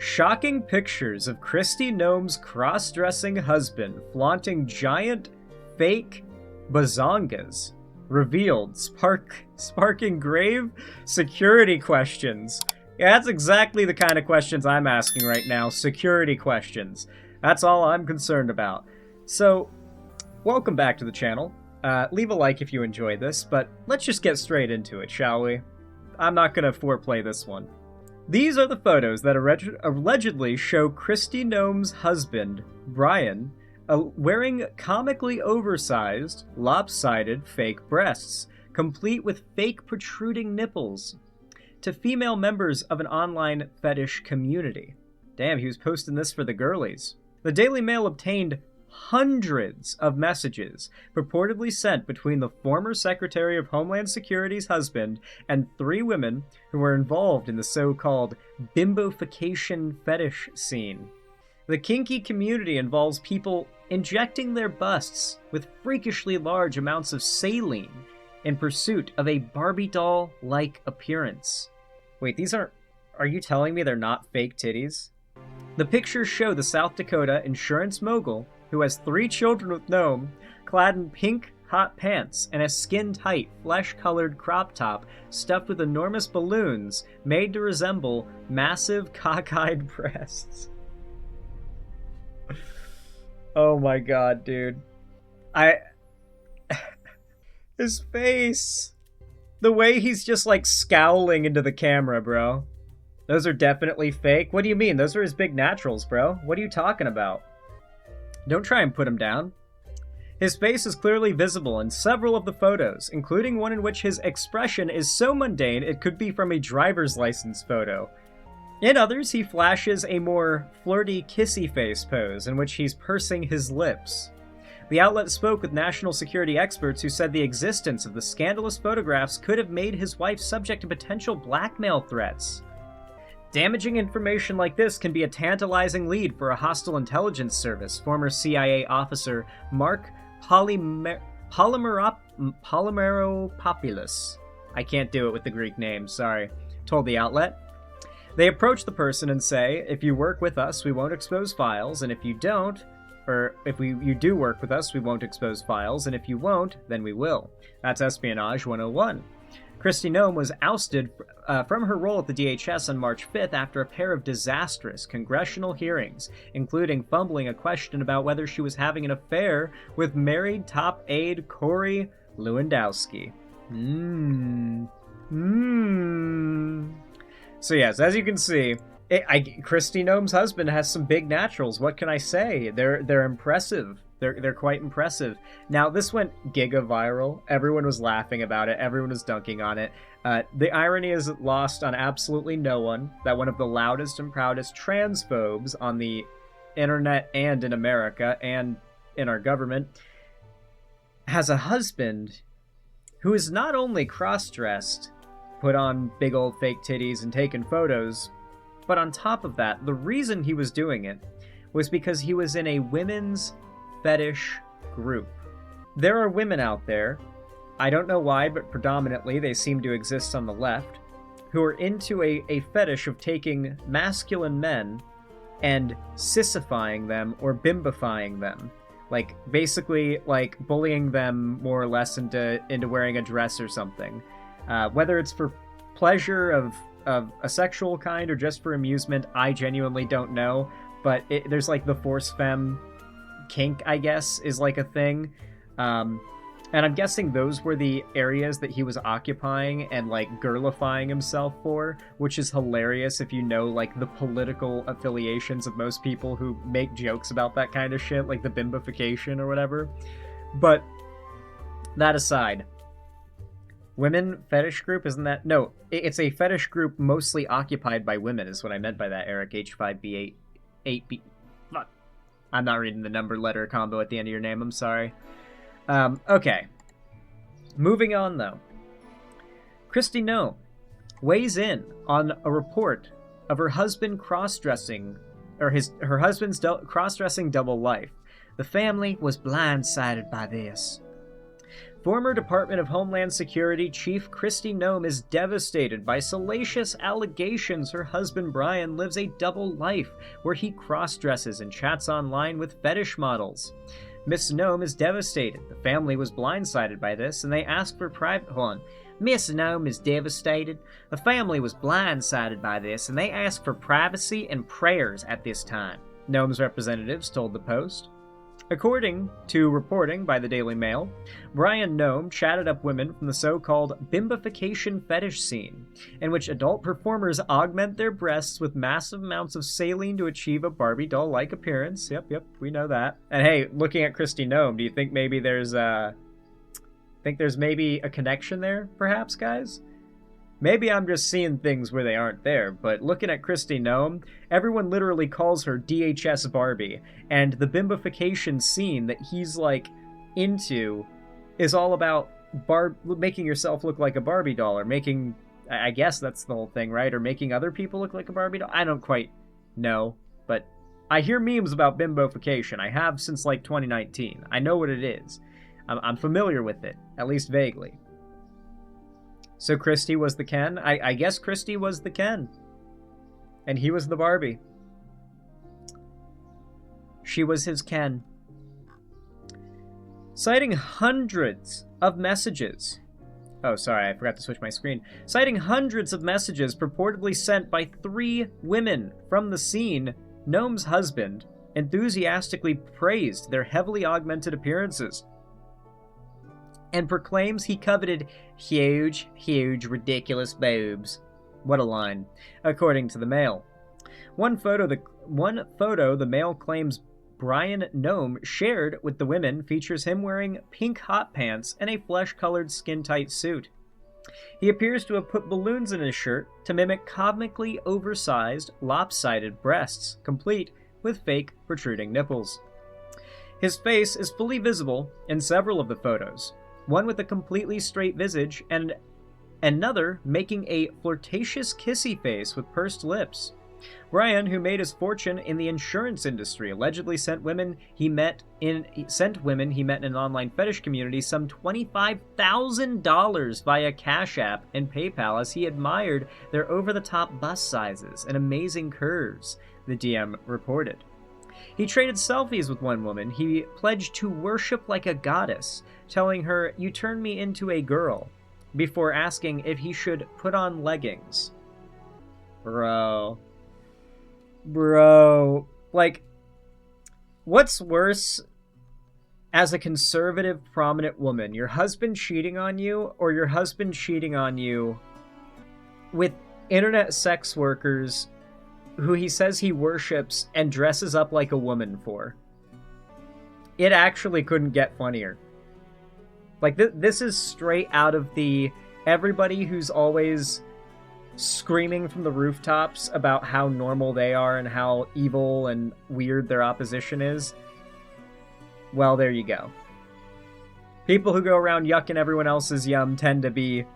Shocking pictures of Kristi Noem's cross-dressing husband flaunting giant fake bazongas revealed, sparking grave security questions. Yeah, that's exactly the kind of questions I'm asking right now. Security questions. That's all I'm concerned about. So, welcome back to the channel. Leave a like if you enjoyed this, but let's just get straight into it, shall we? I'm not gonna foreplay this one. These are the photos that allegedly show Kristi Noem's husband, Brian, wearing comically oversized, lopsided fake breasts, complete with fake protruding nipples, to female members of an online fetish community. Damn, he was posting this for the girlies. The Daily Mail obtained hundreds of messages purportedly sent between the former Secretary of Homeland Security's husband and 3 women who were involved in the so-called bimbofication fetish scene. The kinky community involves people injecting their busts with freakishly large amounts of saline in pursuit of a Barbie doll-like appearance. Wait, are you telling me they're not fake titties? The pictures show the South Dakota insurance mogul, who has 3 children with Noem, clad in pink hot pants and a skin-tight, flesh-colored crop top stuffed with enormous balloons made to resemble massive cockeyed breasts. Oh my god, dude. His face. The way he's just like scowling into the camera, bro. Those are definitely fake. What do you mean? Those are his big naturals, bro. What are you talking about? Don't try and put him down. His face is clearly visible in several of the photos, including one in which his expression is so mundane it could be from a driver's license photo. In others, he flashes a more flirty, kissy face pose in which he's pursing his lips. The outlet spoke with national security experts who said the existence of the scandalous photographs could have made his wife subject to potential blackmail threats. Damaging information like this can be a tantalizing lead for a hostile intelligence service, former CIA officer Mark Polymeropoulos. I can't do it with the Greek name, sorry. Told the outlet. They approach the person and say, if you work with us, we won't expose files, and if you don't, or if you do work with us, we won't expose files, and if you won't, then we will. That's Espionage 101. Kristi Noem was ousted from her role at the DHS on March 5th after a pair of disastrous congressional hearings, including fumbling a question about whether she was having an affair with married top aide Corey Lewandowski. So yes, as you can see, Kristi Noem's husband has some big naturals. What can I say? They're impressive. They're quite impressive. Now, this went giga viral. Everyone was laughing about it. Everyone was dunking on it. The irony is lost on absolutely no one that one of the loudest and proudest transphobes on the internet and in America and in our government has a husband who is not only cross-dressed, put on big old fake titties and taken photos, but on top of that, the reason he was doing it was because he was in a women's fetish group. There are women out there, I don't know why, but predominantly they seem to exist on the left, who are into a fetish of taking masculine men and sissifying them or bimbifying them. Like, basically, like, bullying them more or less into wearing a dress or something. Whether it's for pleasure of a sexual kind or just for amusement, I genuinely don't know, but there's like the force femme kink, I guess, is like a thing. And I'm guessing those were the areas that he was occupying and like girlifying himself for, which is hilarious if you know like the political affiliations of most people who make jokes about that kind of shit, like the bimbification or whatever. But that aside, women fetish group, isn't that? No, it's a fetish group mostly occupied by women is what I meant by that, Eric. H5B8. 8B. Fuck. I'm not reading the number letter combo at the end of your name, I'm sorry. Okay. Moving on, though. Kristi Noem weighs in on a report of her husband cross-dressing, or her husband's cross-dressing double life. The family was blindsided by this. Former Department of Homeland Security Chief Kristi Noem is devastated by salacious allegations her husband Brian lives a double life where he cross-dresses and chats online with fetish models. Miss Noem is devastated. The family was blindsided by this, and they asked for private... Hold on. Miss Noem is devastated. The family was blindsided by this, and they asked for privacy and prayers at this time, Noem's representatives told the Post. According to reporting by the Daily Mail, Brian Noem chatted up women from the so-called bimbification fetish scene, in which adult performers augment their breasts with massive amounts of saline to achieve a Barbie doll-like appearance. Yep, we know that. And hey, looking at Kristi Noem, do you think maybe there's a connection there, perhaps, guys? Maybe I'm just seeing things where they aren't there, but looking at Kristi Noem, everyone literally calls her DHS Barbie, and the bimbification scene that he's, like, into is all about making yourself look like a Barbie doll, or making... I guess that's the whole thing, right? Or making other people look like a Barbie doll? I don't quite know, but I hear memes about bimbofication. I have since, like, 2019. I know what it is. I'm familiar with it, at least vaguely. So Kristi was the Ken? I guess Kristi was the Ken. And he was the Barbie. She was his Ken. Citing hundreds of messages. Oh, sorry, I forgot to switch my screen. Citing hundreds of messages purportedly sent by 3 women from the scene, Noem's husband enthusiastically praised their heavily augmented appearances and proclaims he coveted huge, ridiculous boobs. What a line, according to the Mail. One photo the Mail claims Brian Noem shared with the women features him wearing pink hot pants and a flesh-colored skin-tight suit. He appears to have put balloons in his shirt to mimic comically oversized, lopsided breasts, complete with fake protruding nipples. His face is fully visible in several of the photos, one with a completely straight visage and another making a flirtatious kissy face with pursed lips. Brian, who made his fortune in the insurance industry, allegedly sent women he met in an online fetish community some $25,000 via Cash App and PayPal as he admired their over-the-top bust sizes and amazing curves, the DM reported. He traded selfies with one woman he pledged to worship like a goddess, telling her, "You turned me into a girl," before asking if he should put on leggings. Bro. Like, what's worse as a conservative, prominent woman? Your husband cheating on you, or your husband cheating on you with internet sex workers who he says he worships and dresses up like a woman for? It actually couldn't get funnier. Like, this is straight out of the everybody who's always screaming from the rooftops about how normal they are and how evil and weird their opposition is. Well, there you go. People who go around yucking everyone else's yum tend to be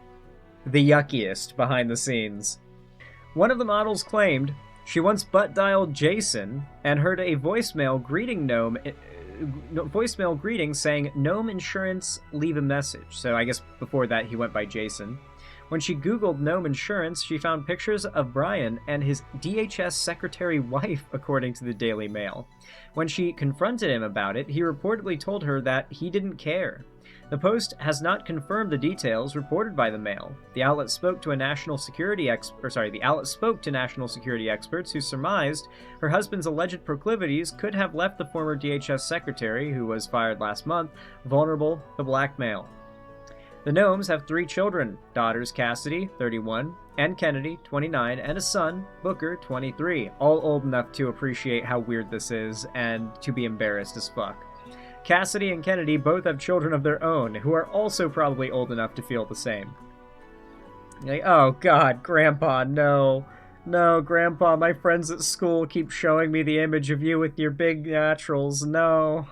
the yuckiest behind the scenes. One of the models claimed she once butt-dialed Jason and heard a voicemail greeting saying, "Noem Insurance, leave a message." So I guess before that he went by Jason. When she Googled Noem Insurance, she found pictures of Brian and his DHS secretary wife, according to the Daily Mail. When she confronted him about it, he reportedly told her that he didn't care. The Post has not confirmed the details reported by the Mail. The outlet spoke to national security experts who surmised her husband's alleged proclivities could have left the former DHS secretary, who was fired last month, vulnerable to blackmail. The Noems have 3 children, daughters Cassidy, 31, and Kennedy, 29, and a son, Booker, 23, all old enough to appreciate how weird this is and to be embarrassed as fuck. Cassidy and Kennedy both have children of their own, who are also probably old enough to feel the same. Like, oh god, Grandpa, no. No, Grandpa, my friends at school keep showing me the image of you with your big naturals, no.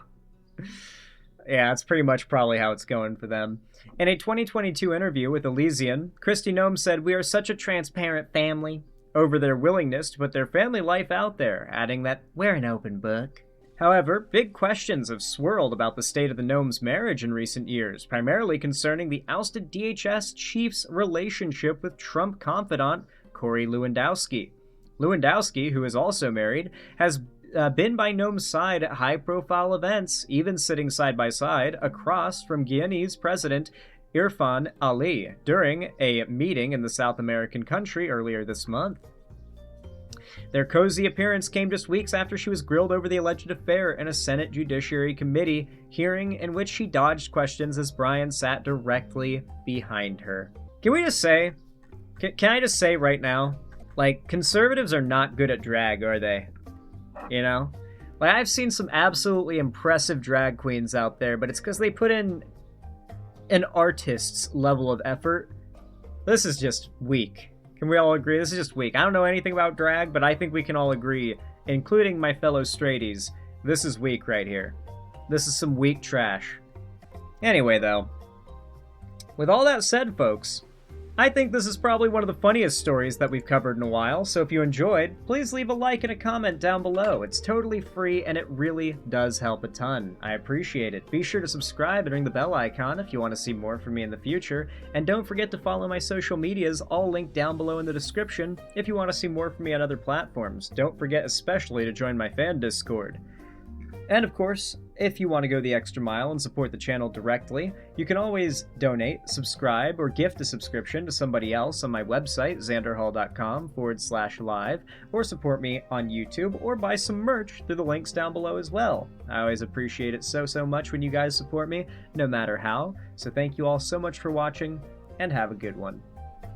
Yeah, it's pretty much probably how it's going for them. In a 2022 interview with Elysian, Kristi Noem said, "We are such a transparent family," over their willingness to put their family life out there, adding that, "We're an open book." However, big questions have swirled about the state of the Noem's marriage in recent years, primarily concerning the ousted DHS chief's relationship with Trump confidant Corey Lewandowski. Lewandowski, who is also married, has been by Noem's side at high-profile events, even sitting side by side across from Guyanese President Irfan Ali during a meeting in the South American country earlier this month. Their cozy appearance came just weeks after she was grilled over the alleged affair in a Senate Judiciary Committee hearing in which she dodged questions as Brian sat directly behind her. Can we just say, can I just say right now, like, conservatives are not good at drag, are they? You know? Like, I've seen some absolutely impressive drag queens out there, but it's because they put in an artist's level of effort. This is just weak. Can we all agree? This is just weak. I don't know anything about drag, but I think we can all agree, including my fellow straighties, this is weak right here. This is some weak trash. Anyway, though, with all that said, folks, I think this is probably one of the funniest stories that we've covered in a while, so if you enjoyed, please leave a like and a comment down below. It's totally free, and it really does help a ton. I appreciate it. Be sure to subscribe and ring the bell icon if you want to see more from me in the future, and don't forget to follow my social medias, all linked down below in the description, if you want to see more from me on other platforms. Don't forget especially to join my fan Discord. And of course, if you want to go the extra mile and support the channel directly, you can always donate, subscribe, or gift a subscription to somebody else on my website, xanderhall.com/live, or support me on YouTube, or buy some merch through the links down below as well. I always appreciate it so much when you guys support me, no matter how. So thank you all so much for watching, and have a good one.